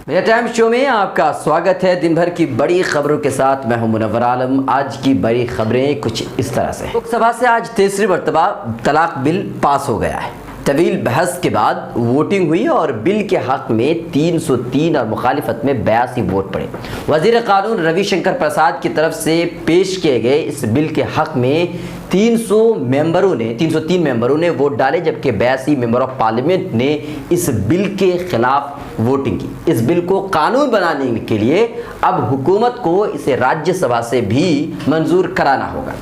मेरा time show में आपका स्वागत है। दिन भर की बड़ी खबरों के साथ मैं हूं मुनव्वर आलम। आज की बड़ी खबरें कुछ इस तरह से। लोकसभा से आज तीसरी मर्तबा तलाक बिल पास हो गया है। तवील बहस के बाद वोटिंग हुई और बिल के हक में 303 और मुखालिफत में 82 वोट पड़े। वजीर कानून रविशंकर प्रसाद की तरफ से पेश किए गए इस बिल के हक में 303 मेंबरों ने वोट डाले, जबकि 82 मेंबर ऑफ पार्लियामेंट ने इस बिल के खिलाफ वोटिंग की। इस बिल को कानून बनाने के लिए अब हुकूमत को इसे राज्यसभा से भी मंजूर कराना होगा।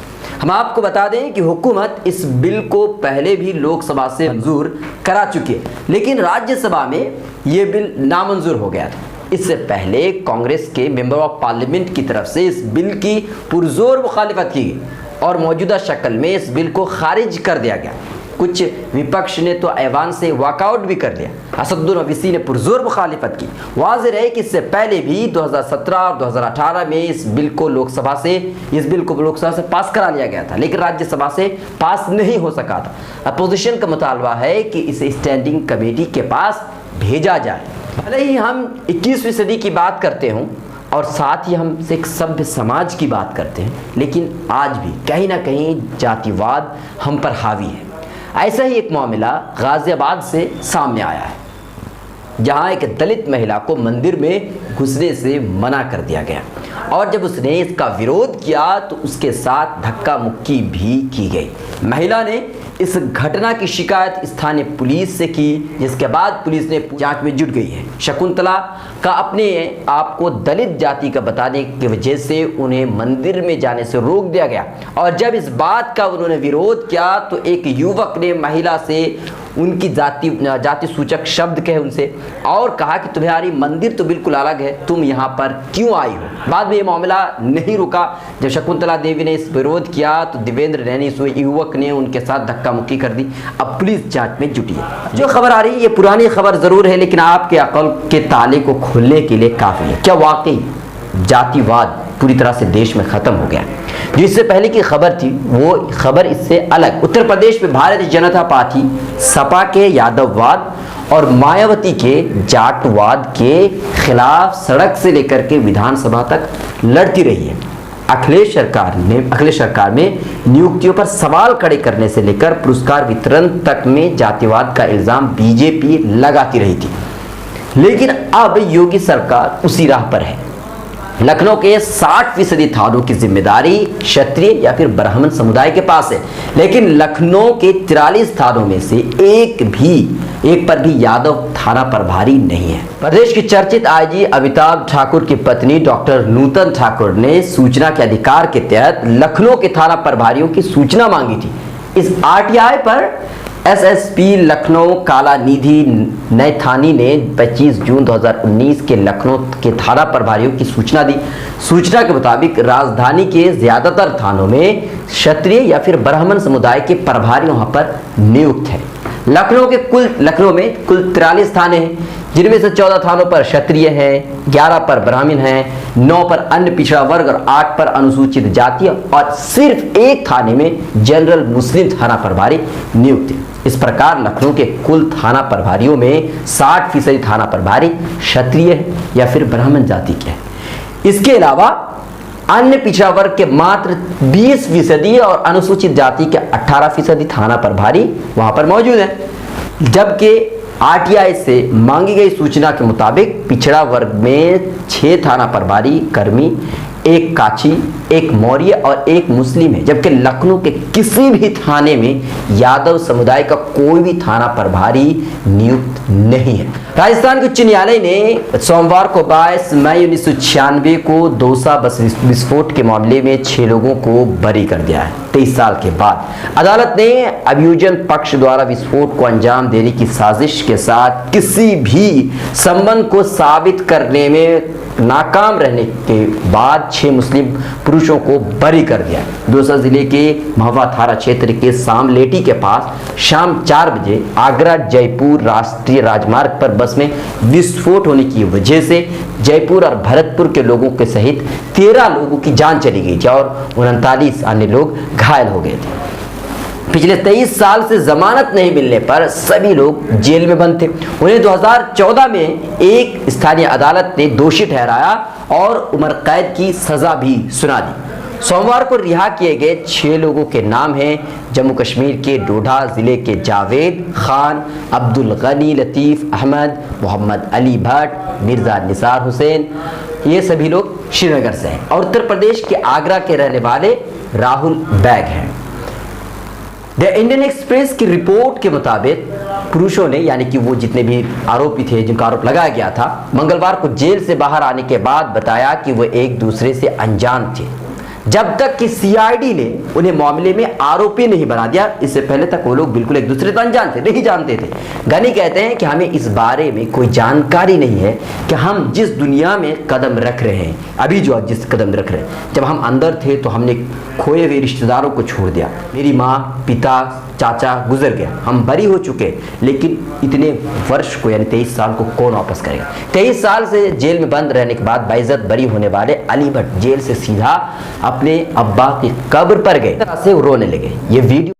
हम आपको बता दें कि हुकूमत इस बिल को पहले भी लोकसभा से मंजूर करा चुकी है, लेकिन राज्यसभा में ये बिल नामंजूर हो गया था। इससे पहले कांग्रेस के मेंबर ऑफ पार्लियामेंट की तरफ से इस बिल की पुरजोर मुखालिफत की गई और मौजूदा शक्ल में इस बिल को खारिज कर दिया गया। कुछ विपक्ष ने तो ऐवान से वॉकआउट भी कर लिया। असदुद्दीन ओवैसी ने पुरजोर मुखालिफत की। वाज़ेह है कि इससे पहले भी 2017 और 2018 में इस बिल को लोकसभा से पास करा लिया गया था, लेकिन राज्यसभा से पास नहीं हो सका था। अपोजिशन का मुतालबा है कि इसे स्टैंडिंग कमेटी के पास भेजा जाए। भले ही हम 21वीं सदी की बात करते हों और साथ ही हम एक सभ्य समाज की बात करते हैं, लेकिन आज भी कहीं ना कहीं जातिवाद हम पर हावी है। ऐसा ही एक मामला गाजियाबाद से सामने आया है, जहां एक दलित महिला को मंदिर में घुसने से मना कर दिया गया और जब उसने इसका विरोध किया तो उसके साथ धक्का मुक्की भी की गई। महिला ने इस घटना की शिकायत स्थानीय पुलिस से की, जिसके बाद पुलिस ने जांच में जुट गई है। शकुंतला का अपने आप को दलित जाति का बताने की वजह से उन्हें मंदिर में जाने से रोक दिया गया और जब इस बात का उन्होंने विरोध किया तो एक युवक ने महिला से उनकी जाति सूचक शब्द कहे उनसे और कहा कि तुम्हारी मंदिर तो बिल्कुल अलग है, तुम यहाँ पर क्यों आई हो। बाद में ये मामला नहीं रुका। जब शकुंतला देवी ने इस विरोध किया तो देवेंद्र नैनी इस युवक ने उनके साथ धक्का मुक्की कर दी। अब पुलिस जांच में जुटी है। जो खबर आ रही है ये पुरानी खबर जरूर है, लेकिन आपके अकल के ताले को खोलने के लिए काफी है। क्या वाकई जातिवाद पूरी तरह से देश में खत्म हो गया? जो इससे पहले की खबर थी वो खबर इससे अलग। उत्तर प्रदेश में भारतीय जनता पार्टी सपा के यादववाद और मायावती के जाटवाद के खिलाफ सड़क से लेकर के विधानसभा तक लड़ती रही है। अखिलेश सरकार में नियुक्तियों पर सवाल खड़े करने से लेकर पुरस्कार वितरण तक में जातिवाद का इल्जाम बीजेपी लगाती रही थी, लेकिन अब योगी सरकार उसी राह पर है। लखनऊ के 60% थानों की जिम्मेदारी क्षत्रिय या फिर ब्राह्मण समुदाय के पास है, लेकिन लखनऊ के 43 थानों में से एक पर भी यादव थाना प्रभारी नहीं है। प्रदेश के चर्चित आईजी अमिताभ ठाकुर की पत्नी डॉक्टर नूतन ठाकुर ने सूचना के अधिकार के तहत लखनऊ के थाना प्रभारियों की सूचना मांगी थी। इस आरटीआई पर एसएसपी लखनऊ काला निधि नैथानी ने 25 जून 2019 के लखनऊ के थाना प्रभारियों की सूचना दी। सूचना के मुताबिक राजधानी के ज्यादातर थानों में क्षत्रिय या फिर ब्राह्मण समुदाय के प्रभारी वहां पर नियुक्त है। लखनऊ में कुल 43 थाने हैं, जिनमें से 14 थानों पर क्षत्रिय हैं, 11 पर ब्राह्मण हैं, 9 पर अन्य पिछड़ा वर्ग और 8 पर अनुसूचित जाति और सिर्फ एक थाने में जनरल मुस्लिम थाना प्रभारी नियुक्त है। इस प्रकार लखनऊ के कुल थाना प्रभारियों में 60% थाना प्रभारी क्षत्रिय है या फिर ब्राह्मण जाति के हैं। इसके अलावा अन्य पिछड़ा वर्ग के मात्र 20% और अनुसूचित जाति के 18% थाना प्रभारी वहां पर मौजूद हैं। जबकि आरटीआई से मांगी गई सूचना के मुताबिक पिछड़ा वर्ग में 6 थाना प्रभारी कर्मी, 1 काची, 1 मौर्य और 1 मुस्लिम है, जबकि लखनऊ के किसी भी थाने में यादव समुदाय का कोई भी थाना प्रभारी नियुक्त नहीं है। राजस्थान के उच्च न्यायालय ने सोमवार को 22 मई 1996 को दौसा बस विस्फोट के मामले में 6 लोगों को बरी कर दिया है। 23 साल के बाद अदालत ने अभियोजन पक्ष द्वारा विस्फोट को अंजाम देने की साजिश के साथ किसी भी संबंध को साबित करने में नाकाम रहने के बाद 6 मुस्लिम पुरुषों को बरी कर दिया। दौसा जिले के महवा थाना क्षेत्र के सामलेटी के पास शाम 4 बजे आगरा जयपुर राष्ट्रीय राजमार्ग पर बस में विस्फोट होने की वजह से जयपुर और भरतपुर के लोगों के सहित 13 लोगों की जान चली गई थी और 39 अन्य लोग घायल हो गए थे। पिछले 23 साल से जमानत नहीं मिलने पर सभी लोग जेल में बंद थे। उन्हें 2014 में एक स्थानीय अदालत ने दोषी ठहराया और उम्र कैद की सजा भी सुना दी। सोमवार को रिहा किए गए 6 लोगों के नाम हैं जम्मू कश्मीर के डोडा जिले के जावेद खान, अब्दुल गनी लतीफ़ अहमद, मोहम्मद अली भट्ट, मिर्ज़ा निसार हुसैन। ये सभी लोग श्रीनगर से हैं और उत्तर प्रदेश के आगरा के रहने वाले राहुल बैग हैं। द इंडियन एक्सप्रेस की रिपोर्ट के मुताबिक पुरुषों ने, यानी कि वो जितने भी आरोपी थे जिनका आरोप लगाया गया था, मंगलवार को जेल से बाहर आने के बाद बताया कि वो एक दूसरे से अनजान थे, जब तक कि सीआईडी ने उन्हें मामले में आरोपी नहीं बना दिया। इससे पहले तक वो लोग बिल्कुल एक दूसरे से अनजान थे, नहीं जानते थे। गनी कहते हैं कि हमें इस बारे में कोई जानकारी नहीं है कि हम जिस दुनिया में कदम रख रहे हैं, अभी जो जिस कदम रख रहे हैं, जब हम अंदर थे तो हमने खोए हुए रिश्तेदारों को छोड़ दिया। मेरी माँ, पिता, चाचा गुजर गया, हम बरी हो चुके, लेकिन इतने वर्ष को यानी 23 साल को कौन वापस करेगा। 23 साल से जेल में बंद रहने के बाद बाइज्जत बरी होने वाले अली भट्ट जेल से सीधा अपने अब्बा की कब्र पर गए, तरह से रोने लगे। ये वीडियो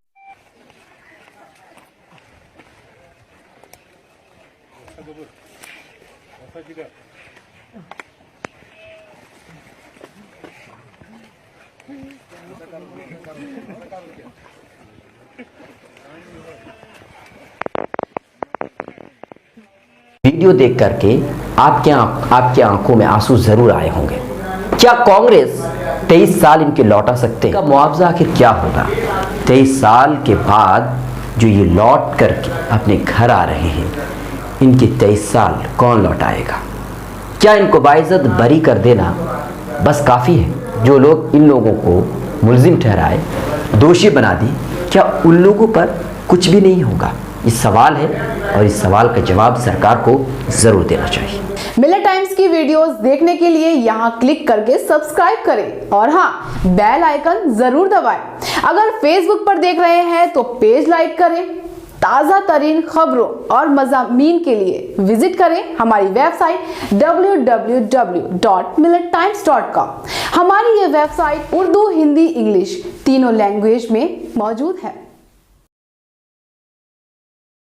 देख करके आपके आंखों में आंसू जरूर आए होंगे। क्या कांग्रेस 23 साल इनके लौटा सकते हैं? मुआवजा आखिर क्या होगा? 23 साल के बाद जो ये लौट करके अपने घर आ रहे हैं, इनके 23 साल कौन लौटाएगा? क्या इनको बाइज्जत बरी कर देना बस काफ़ी है? जो लोग इन लोगों को मुल्जिम ठहराए, दोषी बना दी, क्या उन लोगों पर कुछ भी नहीं होगा? ये सवाल है और इस सवाल का जवाब सरकार को जरूर देना चाहिए। मिलर टाइम्स की वीडियोस देखने के लिए यहाँ क्लिक करके सब्सक्राइब करें और हाँ, बेल आइकन जरूर दबाएं। अगर फेसबुक पर देख रहे हैं तो पेज लाइक करें। ताज़ा तरीन खबरों और मज़ामीन के लिए विजिट करें हमारी वेबसाइट www.millertimes.com। हमारी ये वेबसाइट उर्दू, हिंदी, इंग्लिश तीनों लैंग्वेज में मौजूद है।